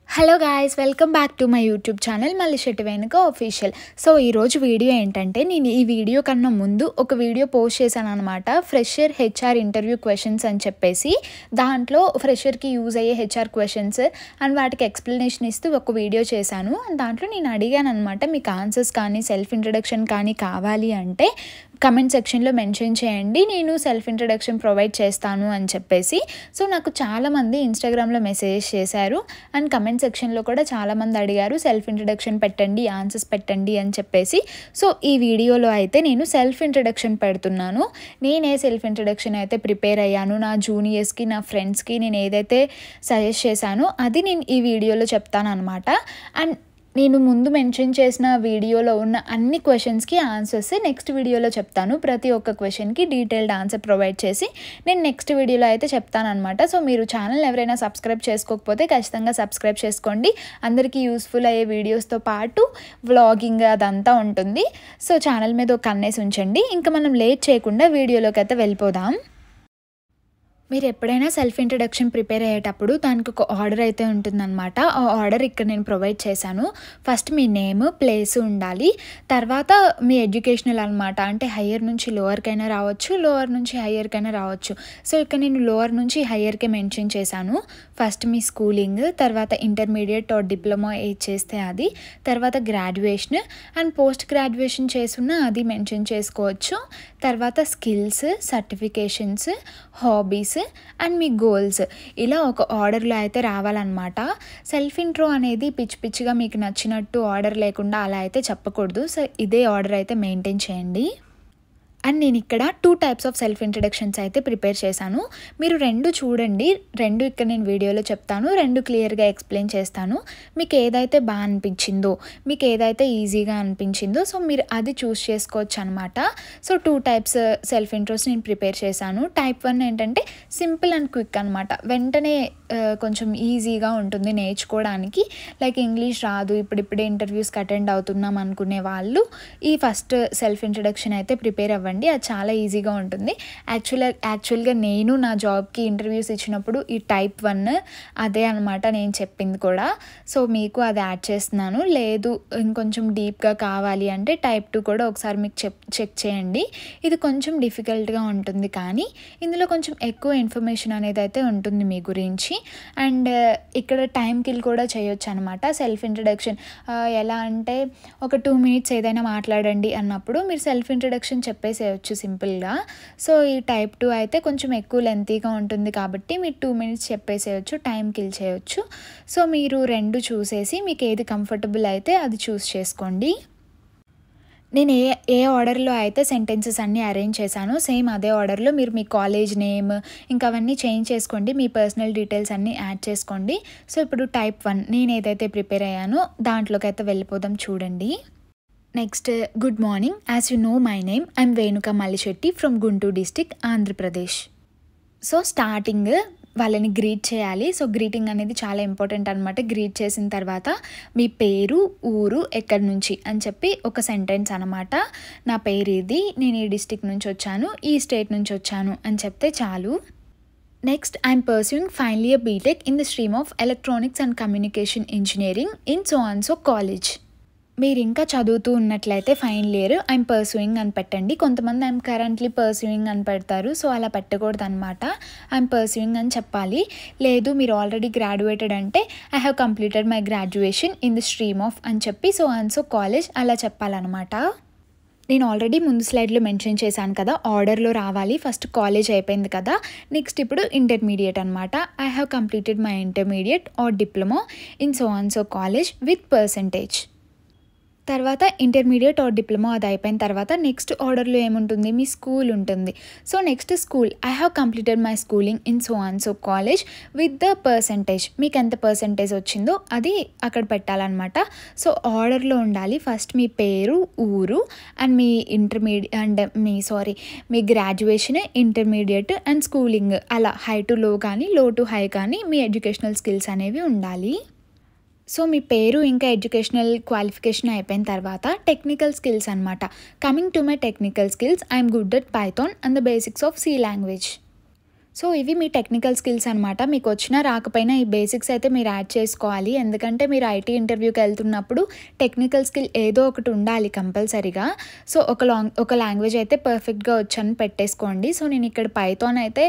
Hello guys, welcome back to my YouTube channel Mallisetti వేణుక official. So ఈరోజు video ఏంటంటే, నేను ఈ వీడియో కన్నా ముందు ఒక వీడియో పోస్ట్ చేశాను అనమాట. ఫ్రెషర్ హెచ్ఆర్ ఇంటర్వ్యూ క్వశ్చన్స్ అని చెప్పేసి, దాంట్లో ఫ్రెషర్కి యూజ్ అయ్యే హెచ్ఆర్ క్వశ్చన్స్ అండ్ వాటికి ఎక్స్ప్లెనేషన్ ఇస్తూ ఒక వీడియో చేశాను. దాంట్లో నేను అడిగాను అనమాట, మీకు ఆన్సర్స్ కానీ సెల్ఫ్ ఇంట్రడక్షన్ కానీ కావాలి అంటే కమెంట్ సెక్షన్లో మెన్షన్ చేయండి, నేను సెల్ఫ్ ఇంట్రడక్షన్ ప్రొవైడ్ చేస్తాను అని చెప్పేసి. సో నాకు చాలామంది ఇన్స్టాగ్రామ్లో మెసేజ్ చేశారు అండ్ కమెంట్ సెక్షన్లో కూడా చాలామంది అడిగారు సెల్ఫ్ ఇంట్రడక్షన్ పెట్టండి, ఆన్సర్స్ పెట్టండి అని చెప్పేసి. సో ఈ వీడియోలో అయితే నేను సెల్ఫ్ ఇంట్రడక్షన్ పెడుతున్నాను. నేనే సెల్ఫ్ ఇంట్రడక్షన్ అయితే ప్రిపేర్ అయ్యాను, నా జూనియర్స్కి నా ఫ్రెండ్స్కి నేను ఏదైతే సజెస్ట్ చేశానో అది నేను ఈ వీడియోలో చెప్తాను అనమాట. అండ్ నేను ముందు మెన్షన్ చేసిన వీడియోలో ఉన్న అన్ని క్వశ్చన్స్కి ఆన్సర్స్ నెక్స్ట్ వీడియోలో చెప్తాను. ప్రతి ఒక్క క్వశ్చన్కి డీటెయిల్డ్ ఆన్సర్ ప్రొవైడ్ చేసి నేను నెక్స్ట్ వీడియోలో అయితే చెప్తాను అనమాట. సో మీరు ఛానల్ ఎవరైనా సబ్స్క్రైబ్ చేసుకోకపోతే ఖచ్చితంగా సబ్స్క్రైబ్ చేసుకోండి. అందరికీ యూస్ఫుల్ అయ్యే వీడియోస్తో పాటు వ్లాగింగ్ అదంతా ఉంటుంది. సో ఛానల్ మీద ఒక కన్నేసి ఉంచండి. ఇంకా మనం లేట్ చేయకుండా వీడియోలోకి అయితే వెళ్ళిపోదాం. మీరు ఎప్పుడైనా సెల్ఫ్ ఇంట్రడక్షన్ ప్రిపేర్ అయ్యేటప్పుడు దానికి ఒక ఆర్డర్ అయితే ఉంటుందన్నమాట. ఆ ఆర్డర్ ఇక్కడ నేను ప్రొవైడ్ చేశాను. ఫస్ట్ మీ నేమ్, ప్లేస్ ఉండాలి. తర్వాత మీ ఎడ్యుకేషనల్ అనమాట, అంటే హయ్యర్ నుంచి లోవర్కైనా రావచ్చు, లోవర్ నుంచి హయ్యర్కైనా రావచ్చు. సో ఇక్కడ నేను లోవర్ నుంచి హయ్యర్కే మెన్షన్ చేశాను. ఫస్ట్ మీ స్కూలింగ్, తర్వాత ఇంటర్మీడియట్ ఆర్ డిప్లొమా ఏజ్ చేస్తే అది, తర్వాత గ్రాడ్యుయేషన్ అండ్ పోస్ట్ గ్రాడ్యుయేషన్ చేసున్న అది మెన్షన్ చేసుకోవచ్చు. తర్వాత skills, certifications, hobbies and me goals, ఇలా ఒక ఆర్డర్లో అయితే రావాలన్నమాట. సెల్ఫ్ ఇంట్రో అనేది పిచ్చి పిచ్చిగా మీకు నచ్చినట్టు ఆర్డర్ లేకుండా అలా అయితే చెప్పకూడదు. సో ఇదే ఆర్డర్ అయితే మెయింటైన్ చేయండి. అండ్ నేను ఇక్కడ 2 టైప్స్ ఆఫ్ సెల్ఫ్ ఇంట్రడక్షన్స్ అయితే ప్రిపేర్ చేశాను. మీరు 2 చూడండి, 2 ఇక్కడ నేను వీడియోలో చెప్తాను, 2 క్లియర్గా ఎక్స్ప్లెయిన్ చేస్తాను. మీకు ఏదైతే బాగా అనిపించిందో, మీకు ఏదైతే ఈజీగా అనిపించిందో సో మీరు అది చూస్ చేసుకోవచ్చు అనమాట. సో 2 టైప్స్ సెల్ఫ్ ఇంట్రోస్ నేను ప్రిపేర్ చేశాను. టైప్ 1 ఏంటంటే సింపుల్ అండ్ క్విక్ అనమాట, వెంటనే కొంచెం ఈజీగా ఉంటుంది నేర్చుకోవడానికి. లైక్ ఇంగ్లీష్ రాదు, ఇప్పుడిప్పుడే ఇంటర్వ్యూస్కి అటెండ్ అవుతున్నాం అనుకునే వాళ్ళు ఈ ఫస్ట్ సెల్ఫ్ ఇంట్రడక్షన్ అయితే ప్రిపేర్ అవ్వండి. అది చాలా ఈజీగా ఉంటుంది. యాక్చువల్గా నేను నా జాబ్కి ఇంటర్వ్యూస్ ఇచ్చినప్పుడు ఈ టైప్ 1 అదే అనమాట నేను చెప్పింది కూడా. సో మీకు అది యాడ్ చేస్తున్నాను. లేదు ఇంకొంచెం డీప్గా కావాలి అంటే టైప్ 2 కూడా ఒకసారి మీకు చెక్ చేయండి. ఇది కొంచెం డిఫికల్ట్గా ఉంటుంది, కానీ ఇందులో కొంచెం ఎక్కువ ఇన్ఫర్మేషన్ అనేది అయితే ఉంటుంది మీ గురించి. అండ్ ఇక్కడ టైం కిల్ కూడా చేయొచ్చు అనమాట. సెల్ఫ్ ఇంట్రడక్షన్ ఎలా అంటే ఒక 2 మినిట్స్ ఏదైనా మాట్లాడండి అన్నప్పుడు మీరు సెల్ఫ్ ఇంట్రడక్షన్ చెప్పేసేయచ్చు సింపుల్గా. సో ఈ టైప్ 2 అయితే కొంచెం ఎక్కువ లెంతీగా ఉంటుంది కాబట్టి మీరు 2 మినిట్స్ చెప్పేసేయచ్చు, టైం కిల్ చేయొచ్చు. సో మీరు 2 చూసేసి మీకు ఏది కంఫర్టబుల్ అయితే అది చూస్ చేసుకోండి. నేను ఏ ఆర్డర్లో అయితే సెంటెన్సెస్ అన్నీ అరేంజ్ చేశానో సేమ్ అదే ఆర్డర్లో మీరు మీ కాలేజ్ నేమ్ ఇంకా అవన్నీ చేంజ్ చేసుకోండి, మీ పర్సనల్ డీటెయిల్స్ అన్నీ యాడ్ చేసుకోండి. సో ఇప్పుడు టైప్ 1 నేను ఏదైతే ప్రిపేర్ అయ్యానో దాంట్లోకి అయితే వెళ్ళిపోదాం చూడండి. Next, good morning, as you know my name I'm వేణుక Mallisetti from Guntur district, Andhra Pradesh. So starting వాళ్ళని గ్రీట్ చేయాలి. సో గ్రీటింగ్ అనేది చాలా ఇంపార్టెంట్ అనమాట. గ్రీట్ చేసిన తర్వాత మీ పేరు, ఊరు, ఎక్కడి నుంచి అని చెప్పి ఒక సెంటెన్స్ అనమాట. నా పేరు ఇది, నేను ఈ డిస్ట్రిక్ట్ నుంచి వచ్చాను, ఈ స్టేట్ నుంచి వచ్చాను అని చెప్తే చాలు. Next, I'm pursuing final year BTech in the stream of electronics and communication engineering in so and so college. మీరు ఇంకా చదువుతూ ఉన్నట్లయితే ఫైనల్ ఇయర్ ఐఎమ్ పర్సూయింగ్ అని పెట్టండి. కొంతమంది ఐఎమ్ కరెంట్లీ పర్సూయింగ్ అని పెడతారు, సో అలా పెట్టకూడదు అనమాట. ఐఎమ్ పర్సూయింగ్ అని చెప్పాలి. లేదు మీరు ఆల్రెడీ గ్రాడ్యుయేటెడ్ అంటే I have completed my graduation in the stream of అని చెప్పి సో అండ్ సో కాలేజ్ అలా చెప్పాలన్నమాట. నేను ఆల్రెడీ ముందు స్లైడ్లో మెన్షన్ చేశాను కదా, ఆర్డర్లో రావాలి. ఫస్ట్ కాలేజ్ అయిపోయింది కదా, నెక్స్ట్ ఇప్పుడు ఇంటర్మీడియట్ అనమాట. I have completed my intermediate or diploma in so and so college with percentage. తర్వాత ఇంటర్మీడియట్ ఆర్ డిప్లొమా అది అయిపోయిన తర్వాత నెక్స్ట్ ఆర్డర్లో ఏముంటుంది, మీ స్కూల్ ఉంటుంది. So next school, I have completed my schooling in so and so college with the percentage. మీకు ఎంత percentage వచ్చిందో అది అక్కడ పెట్టాలన్నమాట. సో ఆర్డర్లో ఉండాలి. ఫస్ట్ మీ పేరు, ఊరు and me me graduation, intermediate and schooling, అలా హై టు లో కానీ లో టు హై కానీ మీ ఎడ్యుకేషనల్ స్కిల్స్ అనేవి ఉండాలి. సో మీ పేరు ఇంకా ఎడ్యుకేషనల్ క్వాలిఫికేషన్ అయిపోయిన తర్వాత టెక్నికల్ స్కిల్స్ అనమాట. Coming to my technical skills, I'm good at Python and the basics of C language. So ఇవి మీ టెక్నికల్ స్కిల్స్ అనమాట. మీకు వచ్చినా రాకపోయినా ఈ బేసిక్స్ అయితే మీరు యాడ్ చేసుకోవాలి. ఎందుకంటే మీరు ఐటీ ఇంటర్వ్యూకి వెళ్తున్నప్పుడు టెక్నికల్ స్కిల్ ఏదో ఒకటి ఉండాలి కంపల్సరీగా. సో ఒక లాంగ్వేజ్ అయితే పర్ఫెక్ట్గా వచ్చని పెట్టేసుకోండి. సో నేను ఇక్కడ పైథాన్ అయితే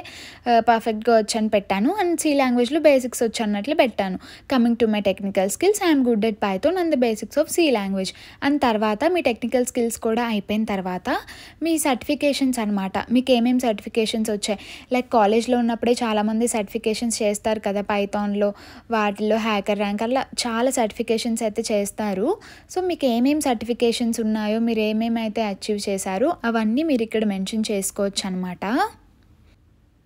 పర్ఫెక్ట్గా వచ్చని పెట్టాను అండ్ సి లాంగ్వేజ్లో బేసిక్స్ వచ్చన్నట్లు పెట్టాను. Coming to my technical skills, I'm good at Python and the basics of C language. And తర్వాత మీ టెక్నికల్ స్కిల్స్ కూడా అయిపోయిన తర్వాత మీ సర్టిఫికేషన్స్ అనమాట. మీకు ఏమేమి సర్టిఫికేషన్స్ వచ్చాయి, లైక్ కాలేజ్లో ఉన్నప్పుడే చాలామంది సర్టిఫికేషన్స్ చేస్తారు కదా, పైథాన్లో వాటిల్లో హ్యాకర్ ర్యాంక్ అలా చాలా సర్టిఫికేషన్స్ అయితే చేస్తారు. సో మీకు ఏమేమి సర్టిఫికేషన్స్ ఉన్నాయో, మీరు ఏమేమి అయితే అచీవ్ చేశారో అవన్నీ మీరు ఇక్కడ మెన్షన్ చేసుకోవచ్చు అనమాట.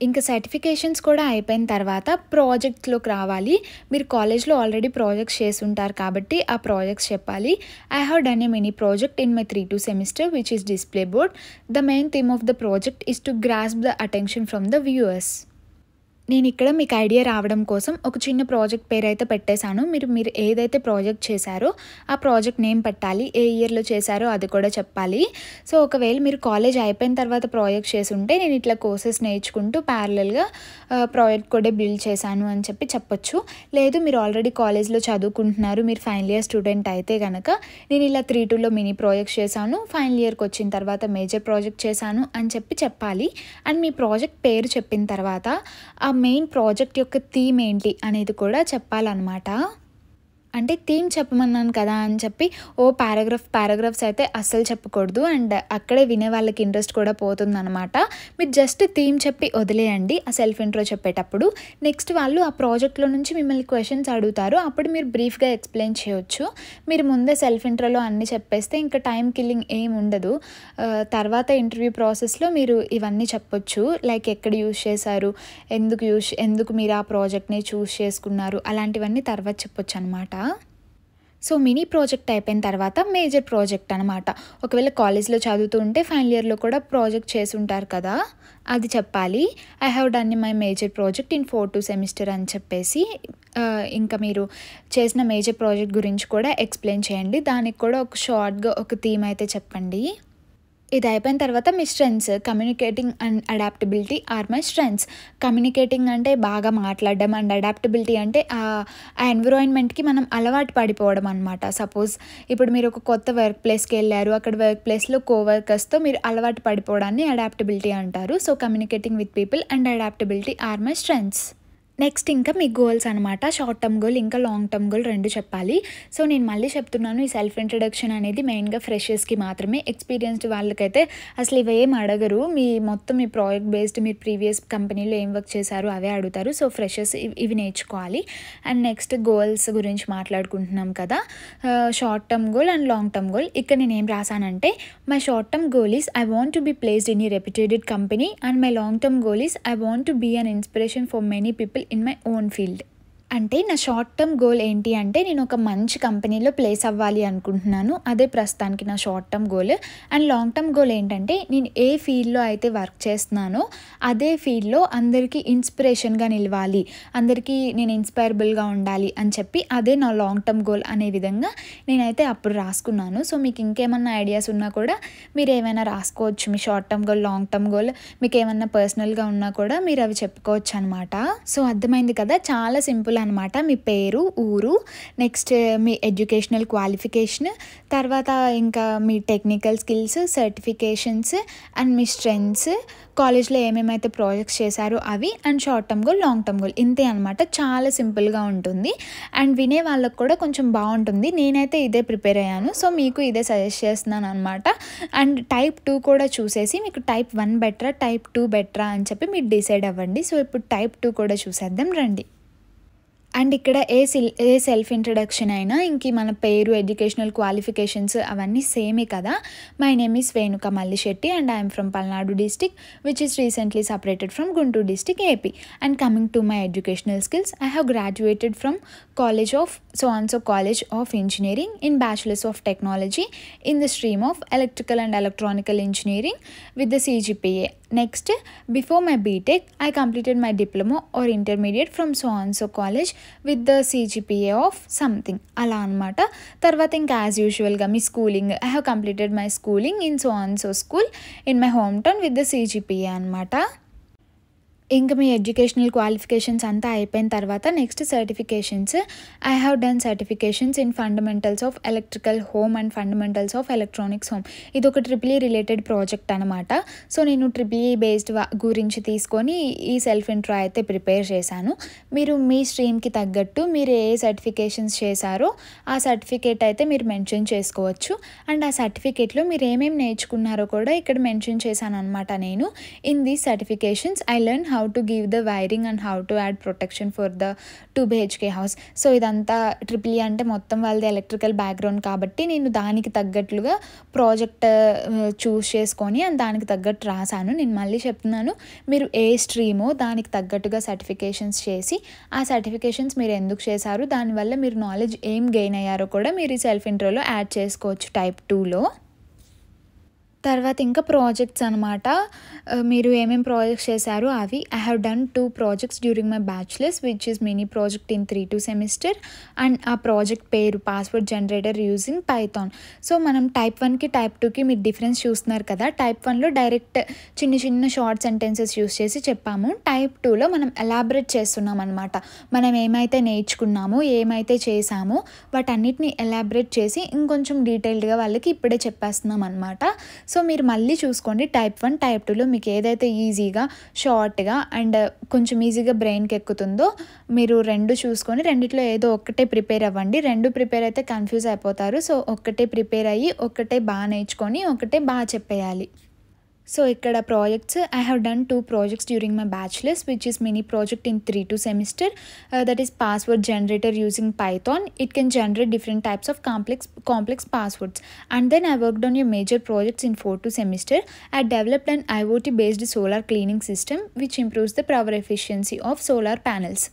ఇంకా సర్టిఫికేషన్స్ కూడా అయిపోయిన తర్వాత ప్రాజెక్ట్స్లోకి రావాలి. మీరు కాలేజ్లో ఆల్రెడీ ప్రాజెక్ట్స్ చేసి ఉంటారు కాబట్టి ఆ ప్రాజెక్ట్స్ చెప్పాలి. I have done a mini project in my 3-2 semester which is display board. The main theme of the project is to grasp the attention from the viewers. నేను ఇక్కడ మీకు ఐడియా రావడం కోసం ఒక చిన్న ప్రాజెక్ట్ పేరు అయితే పెట్టేశాను. మీరు ఏదైతే ప్రాజెక్ట్ చేశారో ఆ ప్రాజెక్ట్ నేమ్ పెట్టాలి, ఏ ఇయర్లో చేశారో అది కూడా చెప్పాలి. సో ఒకవేళ మీరు కాలేజ్ అయిపోయిన తర్వాత ప్రాజెక్ట్ చేసి ఉంటే నేను ఇట్లా కోర్సెస్ నేర్చుకుంటూ ప్యారలల్గా ప్రాజెక్ట్ కూడా బిల్డ్ చేశాను అని చెప్పొచ్చు. లేదు మీరు ఆల్రెడీ కాలేజ్లో చదువుకుంటున్నారు, మీరు ఫైనల్ ఇయర్ స్టూడెంట్ అయితే కనుక నేను ఇలా 3-2లో మినీ ప్రాజెక్ట్ చేశాను, ఫైనల్ ఇయర్కి వచ్చిన తర్వాత మేజర్ ప్రాజెక్ట్ చేశాను అని చెప్పాలి. అండ్ మీ ప్రాజెక్ట్ పేరు చెప్పిన తర్వాత ఆ మెయిన్ ప్రాజెక్ట్ యొక్క థీమ్ ఏంటి అనేది కూడా చెప్పాలన్నమాట. అంటే థీమ్ చెప్పమన్నాను కదా అని చెప్పి పారాగ్రాఫ్స్ అయితే అస్సలు చెప్పకూడదు. అండ్ అక్కడే వినే వాళ్ళకి ఇంట్రెస్ట్ కూడా పోతుందన్నమాట. మీరు జస్ట్ థీమ్ చెప్పి వదిలేయండి ఆ సెల్ఫ్ ఇంట్రో చెప్పేటప్పుడు. నెక్స్ట్ వాళ్ళు ఆ ప్రాజెక్ట్లో నుంచి మిమ్మల్ని క్వశ్చన్స్ అడుగుతారు, అప్పుడు మీరు బ్రీఫ్గా ఎక్స్ప్లెయిన్ చేయొచ్చు. మీరు ముందే సెల్ఫ్ ఇంట్రోలో అన్నీ చెప్పేస్తే ఇంకా టైం కిల్లింగ్ ఏం ఉండదు. తర్వాత ఇంటర్వ్యూ ప్రాసెస్లో మీరు ఇవన్నీ చెప్పొచ్చు, లైక్ ఎక్కడ యూజ్ చేశారు, ఎందుకు మీరు ఆ ప్రాజెక్ట్ని చూస్ చేసుకున్నారు, అలాంటివన్నీ తర్వాత చెప్పొచ్చు అనమాట. సో మినీ ప్రాజెక్ట్ అయిపోయిన తర్వాత మేజర్ ప్రాజెక్ట్ అనమాట. ఒకవేళ కాలేజ్లో చదువుతూ ఉంటే ఫైనల్ ఇయర్లో కూడా ప్రాజెక్ట్ చేసి ఉంటారు కదా, అది చెప్పాలి. I have done my major project in 4-2 semester అని చెప్పేసి ఇంకా మీరు చేసిన మేజర్ ప్రాజెక్ట్ గురించి కూడా ఎక్స్ప్లెయిన్ చేయండి. దానికి కూడా ఒక షార్ట్గా ఒక థీమ్ అయితే చెప్పండి. ఇది అయిపోయిన తర్వాత మీ strengths, communicating and adaptability are my strengths. Communicating అంటే బాగా మాట్లాడడం అండ్ అడాప్టబిలిటీ అంటే ఆ ఎన్విరాన్మెంట్కి మనం అలవాటు పడిపోవడం అనమాట. సపోజ్ ఇప్పుడు మీరు ఒక కొత్త వర్క్ ప్లేస్కి వెళ్ళారు, అక్కడ వర్క్ ప్లేస్లో కోవర్కర్స్తో మీరు అలవాటు పడిపోవడాన్ని అడాప్టబిలిటీ అంటారు. So communicating with people and adaptability are my strengths. Next ఇంకా మీ గోల్స్ అనమాట. షార్ట్ టర్మ్ గోల్ ఇంకా లాంగ్ టర్మ్ గోల్ రెండు చెప్పాలి. సో నేను మళ్ళీ చెప్తున్నాను, ఈ సెల్ఫ్ ఇంట్రడక్షన్ అనేది మెయిన్గా ఫ్రెషర్స్కి మాత్రమే. ఎక్స్పీరియన్స్డ్ వాళ్ళకైతే అసలు ఇవేం అడగరు. మీ ప్రాజెక్ట్ బేస్డ్ మీరు ప్రీవియస్ కంపెనీలో ఏం వర్క్ చేశారు అవే అడుగుతారు. సో ఫ్రెషర్స్ ఇవి నేర్చుకోవాలి. అండ్ నెక్స్ట్ గోల్స్ గురించి మాట్లాడుకుంటున్నాం కదా, short term goal and long term goal. ఇక్కడ నేను ఏం రాసానంటే my short term goal is I want to be placed in a reputed company and my long term goal is I want to be an inspiration for many people in my own field. అంటే నా short term goal ఏంటి అంటే నేను ఒక మంచి కంపెనీలో place అవ్వాలి అనుకుంటున్నాను, అదే ప్రస్తుతానికి నా short term goal. And long term goal ఏంటంటే నేను ఏ ఫీల్డ్లో అయితే వర్క్ చేస్తున్నానో అదే ఫీల్డ్లో అందరికీ ఇన్స్పిరేషన్గా నిలవాలి, అందరికీ నేను ఇన్స్పైరబుల్గా ఉండాలి అని చెప్పి అదే నా లాంగ్ టర్మ్ గోల్ అనే విధంగా నేనైతే అప్పుడు రాసుకున్నాను. సో మీకు ఇంకేమన్నా ఐడియాస్ ఉన్నా కూడా మీరు ఏమైనా రాసుకోవచ్చు. మీ short term goal, long term goal, మీకు ఏమన్నా పర్సనల్గా ఉన్నా కూడా మీరు అవి చెప్పుకోవచ్చు అనమాట. సో అర్థమైంది కదా, చాలా సింపుల్ అనమాట. మీ పేరు, ఊరు, నెక్స్ట్ మీ ఎడ్యుకేషనల్ క్వాలిఫికేషన్, తర్వాత ఇంకా మీ టెక్నికల్ స్కిల్స్, సర్టిఫికేషన్స్ అండ్ మీ స్ట్రెంగ్స్, కాలేజ్లో ఏమేమైతే ప్రాజెక్ట్స్ చేశారో అవి, and short term goal, long term goal. ఇంతే అనమాట. చాలా సింపుల్గా ఉంటుంది అండ్ వినే వాళ్ళకు కూడా కొంచెం బాగుంటుంది. నేనైతే ఇదే ప్రిపేర్ అయ్యాను, సో మీకు ఇదే సజెస్ట్ చేస్తున్నాను అనమాట. అండ్ టైప్ 2 కూడా చూసేసి మీకు టైప్ 1 బెటరా, టైప్ 2 బెటరా అని చెప్పి మీరు డిసైడ్ అవ్వండి. సో ఇప్పుడు టైప్ 2 కూడా చూసేద్దాం రండి. అండ్ ఇక్కడ ఏ సెల్ఫ్ ఇంట్రడక్షన్ అయినా ఇంక మన పేరు, ఎడ్యుకేషనల్ క్వాలిఫికేషన్స్ అవన్నీ సేమే కదా. My name is వేణుక Mallisetti and I'm from Palnadu district which is recently separated from Guntur district AP. And coming to my educational skills, I have graduated from College of Engineering in Bachelor's of Technology in the stream of Electrical and Electronical Engineering with the CGPA. Next, before my BTech, I completed my diploma or intermediate from college with the CGPA of something. అలా అనమాట. తర్వాత ఇంకా as యూజువల్గా మీ schooling, I have completed my schooling in school in my home town with the CGPA అనమాట. ఇంకా మీ educational qualifications అంతా అయిపోయిన తర్వాత next certifications. I have done certifications in fundamentals of electrical home and fundamentals of electronics home. ఇది ఒక triple E related project అనమాట. So నేను ట్రిపుల్ ఈ బేస్డ్ గురించి తీసుకొని ఈ సెల్ఫ్ ఇంట్రో అయితే ప్రిపేర్ చేశాను. మీరు మీ స్ట్రీమ్కి తగ్గట్టు మీరు ఏ సర్టిఫికేషన్స్ చేశారో ఆ సర్టిఫికేట్ అయితే మీరు మెన్షన్ చేసుకోవచ్చు. అండ్ ఆ సర్టిఫికేట్లో మీరు ఏమేమి నేర్చుకున్నారో కూడా ఇక్కడ మెన్షన్ చేశాను అనమాట. నేను in these certifications I learn how to give the wiring and how to add protection for the 2 BHK house. So ఇదంతా ట్రిపుల్ ఈ అంటే మొత్తం వాళ్ళది ఎలక్ట్రికల్ బ్యాక్గ్రౌండ్ కాబట్టి నేను దానికి తగ్గట్లుగా ప్రాజెక్ట్ చూస్ చేసుకొని అండ్ దానికి తగ్గట్టు రాశాను. నేను మళ్ళీ చెప్తున్నాను, మీరు ఏ స్ట్రీమో దానికి తగ్గట్టుగా సర్టిఫికేషన్స్ చేసి ఆ సర్టిఫికేషన్స్ మీరు ఎందుకు చేశారు, దానివల్ల మీరు నాలెడ్జ్ ఏం గెయిన్ అయ్యారో కూడా మీరు ఈ సెల్ఫ్ ఇంట్రోలో యాడ్ చేసుకోవచ్చు టైప్ 2లో. తర్వాత ఇంకా ప్రాజెక్ట్స్ అనమాట. మీరు ఏమేమి ప్రాజెక్ట్స్ చేశారో అవి. I have done 2 projects during my bachelors which is mini project in 3-2 semester. And ఆ ప్రాజెక్ట్ పేరు password generator using Python. So మనం టైప్ 1కి టైప్ 2కి మీరు డిఫరెన్స్ చూస్తున్నారు కదా. టైప్ 1లో డైరెక్ట్ చిన్న చిన్న షార్ట్ సెంటెన్సెస్ యూస్ చేసి చెప్పాము. టైప్ 2లో మనం ఎలాబరేట్ చేస్తున్నాం అనమాట. మనం ఏమైతే నేర్చుకున్నామో ఏమైతే చేసామో వాటన్నిటిని ఎలాబరేట్ చేసి ఇంకొంచెం డీటెయిల్డ్గా వాళ్ళకి ఇప్పుడే చెప్పేస్తున్నాం అనమాట. సో మీరు మళ్ళీ చూసుకోండి టైప్ 1 టైప్ 2లో మీకు ఏదైతే ఈజీగా షార్ట్గా అండ్ కొంచెం ఈజీగా బ్రెయిన్కి ఎక్కుతుందో మీరు 2 చూసుకొని రెండిట్లో ఏదో ఒక్కటే ప్రిపేర్ అవ్వండి. 2 ప్రిపేర్ అయితే కన్ఫ్యూజ్ అయిపోతారు. సో ఒక్కటే ప్రిపేర్ అయ్యి ఒక్కటే బాగా నేర్చుకొని ఒకటే బాగా చెప్పేయాలి. సో ఇక్కడ projects. I have done 2 projects during my bachelors which is mini project in 3-2 semester. That is password generator using Python. It can generate different types of complex passwords. And then I worked on your major projects in 4-2 semester. I developed an IoT based solar cleaning system which improves the power efficiency of solar panels.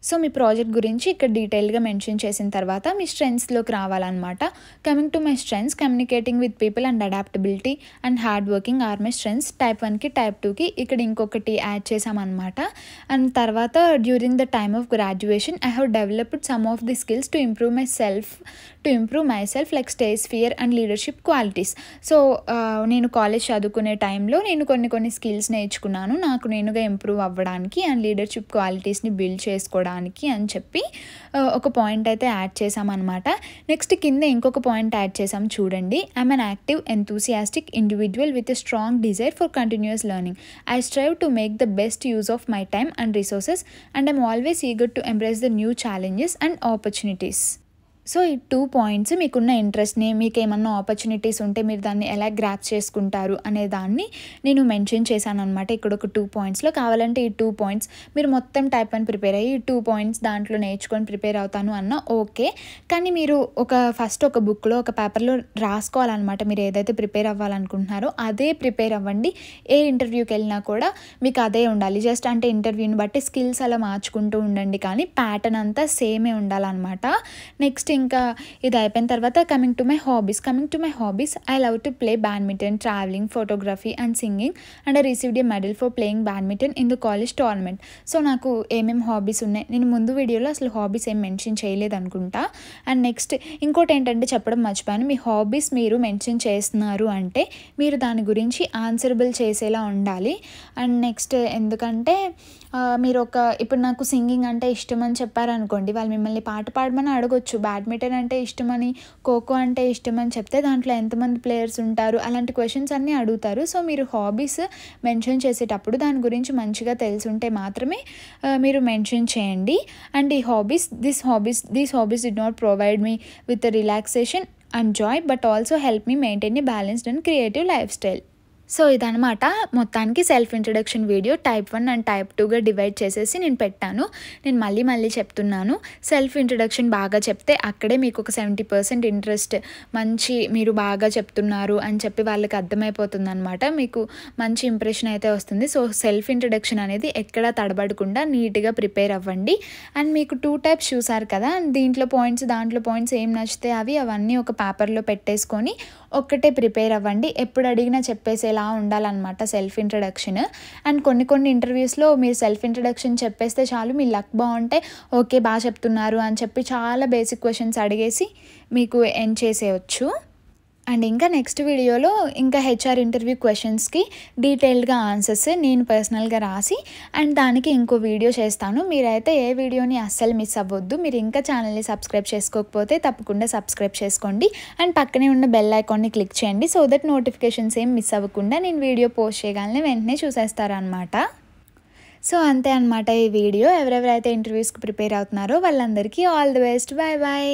So me project గురించి ఇక్కడ డీటెయిల్గా mention చేసిన తర్వాత మీ స్ట్రెంగ్స్లోకి రావాలన్నమాట. Coming to my strengths, communicating with people and adaptability and hard working or my strengths. Type 1కి type 2కి ఇక్కడ ఇంకొకటి యాడ్ చేసామన్నమాట. అండ్ తర్వాత during the time of graduation I have developed some of the skills to improve my self like stage fear and leadership qualities. So నేను college చదువుకునే టైంలో నేను కొన్ని స్కిల్స్ నేర్చుకున్నాను నాకు నేనుగా ఇంప్రూవ్ అవ్వడానికి అండ్ లీడర్షిప్ క్వాలిటీస్ని బిల్డ్ చేసుకోవడానికి అని చెప్పి ఒక పాయింట్ అయితే యాడ్ చేసామన్నమాట. నెక్స్ట్ కింద ఇంకొక పాయింట్ యాడ్ చేసాం చూడండి. I'm an active enthusiastic individual with a strong desire for continuous learning. I strive to make the best use of my time and resources and I'm always eager to embrace the new challenges and opportunities. So ఈ 2 points మీకున్న ఇంట్రెస్ట్ని, మీకు ఏమన్నా opportunities ఉంటే మీరు దాన్ని ఎలా grab చేసుకుంటారు అనే దాన్ని నేను మెన్షన్ చేశాను అనమాట. ఇక్కడ ఒక 2 పాయింట్స్లో. కావాలంటే ఈ 2 పాయింట్స్ మీరు మొత్తం టైప్ 1 ప్రిపేర్ అయ్యి 2 పాయింట్స్ దాంట్లో నేర్చుకొని ప్రిపేర్ అవుతాను అన్న ఓకే. కానీ మీరు ఫస్ట్ ఒక బుక్లో ఒక పేపర్లో రాసుకోవాలన్నమాట. మీరు ఏదైతే ప్రిపేర్ అవ్వాలనుకుంటున్నారో అదే ప్రిపేర్ అవ్వండి. ఏ ఇంటర్వ్యూకి వెళ్ళినా కూడా మీకు అదే ఉండాలి. జస్ట్ అంటే ఇంటర్వ్యూని బట్టి స్కిల్స్ అలా మార్చుకుంటూ ఉండండి, కానీ ప్యాటర్న్ అంతా సేమే ఉండాలన్నమాట. నెక్స్ట్ ఇంకా ఇది అయిపోయిన తర్వాత coming to my hobbies I love to play badminton, travelling, photography and singing and I received a medal for playing badminton in the college tournament. So నాకు ఏమేమి హాబీస్ ఉన్నాయి, నేను ముందు వీడియోలో అసలు హాబీస్ ఏం మెన్షన్ చేయలేదు అనుకుంటా. అండ్ నెక్స్ట్ ఇంకోటి ఏంటంటే చెప్పడం మర్చిపోయాను, మీ హాబీస్ మీరు మెన్షన్ చేస్తున్నారు అంటే మీరు దాని గురించి ఆన్సరబుల్ చేసేలా ఉండాలి. అండ్ నెక్స్ట్ ఎందుకంటే మీరు ఇప్పుడు నాకు సింగింగ్ అంటే ఇష్టం అని చెప్పారనుకోండి, వాళ్ళు మిమ్మల్ని పాట పాడమని అడగొచ్చు. బ్యాడ్మింటన్ అంటే ఇష్టమని, ఖోఖో అంటే ఇష్టమని చెప్తే దాంట్లో ఎంతమంది ప్లేయర్స్ ఉంటారు, అలాంటి క్వశ్చన్స్ అన్నీ అడుగుతారు. సో మీరు హాబీస్ మెన్షన్ చేసేటప్పుడు దాని గురించి మంచిగా తెలుసుంటే మాత్రమే మీరు మెన్షన్ చేయండి. And these hobbies did not provide me with relaxation and joy but also help me maintain a balanced and creative lifestyle. So ఇదనమాట మొత్తానికి self introduction video type 1 and type 2గా డివైడ్ చేసేసి నేను పెట్టాను. నేను మళ్ళీ చెప్తున్నాను, సెల్ఫ్ ఇంట్రడక్షన్ బాగా చెప్తే అక్కడే మీకు ఒక 70% ఇంట్రెస్ట్, మీరు బాగా చెప్తున్నారు అని చెప్పి వాళ్ళకి అర్థమైపోతుంది అనమాట. మీకు మంచి ఇంప్రెషన్ అయితే వస్తుంది. సో సెల్ఫ్ ఇంట్రడక్షన్ అనేది ఎక్కడా తడబడకుండా నీట్గా ప్రిపేర్ అవ్వండి. అండ్ మీకు 2 టైప్స్ చూసారు కదా, దాంట్లో పాయింట్స్ ఏం నచ్చితే అవన్నీ ఒక పేపర్లో పెట్టేసుకొని ఒక్కటే ప్రిపేర్ అవ్వండి. ఎప్పుడు అడిగినా చెప్పేసేలా ఉండాలన్నమాట సెల్ఫ్ ఇంట్రడక్షన్. అండ్ కొన్ని ఇంటర్వ్యూస్లో మీరు సెల్ఫ్ ఇంట్రడక్షన్ చెప్పేస్తే చాలు, మీ లక్ బాగుంటే ఓకే బాగా చెప్తున్నారు అని చెప్పి చాలా బేసిక్ క్వశ్చన్స్ అడిగేసి మీకు ఎండ్ చేసేయచ్చు. అండ్ ఇంకా నెక్స్ట్ వీడియోలో ఇంకా హెచ్ఆర్ ఇంటర్వ్యూ క్వశ్చన్స్కి డీటెయిల్డ్గా ఆన్సర్స్ నేను పర్సనల్గా రాసి అండ్ దానికి ఇంకో వీడియో చేస్తాను. మీరైతే ఏ వీడియోని అస్సలు మిస్ అవ్వద్దు. మీరు ఇంకా ఛానల్ని సబ్స్క్రైబ్ చేసుకోకపోతే తప్పకుండా సబ్స్క్రైబ్ చేసుకోండి అండ్ పక్కనే ఉన్న బెల్ ఐకాన్ని క్లిక్ చేయండి. సో దట్ నోటిఫికేషన్స్ ఏం మిస్ అవ్వకుండా నేను వీడియో పోస్ట్ చేయగానే వెంటనే చూసేస్తారనమాట. సో అంతే అనమాట ఈ వీడియో. ఎవరెవరైతే ఇంటర్వ్యూస్కి ప్రిపేర్ అవుతున్నారో వాళ్ళందరికీ all the best. Bye bye.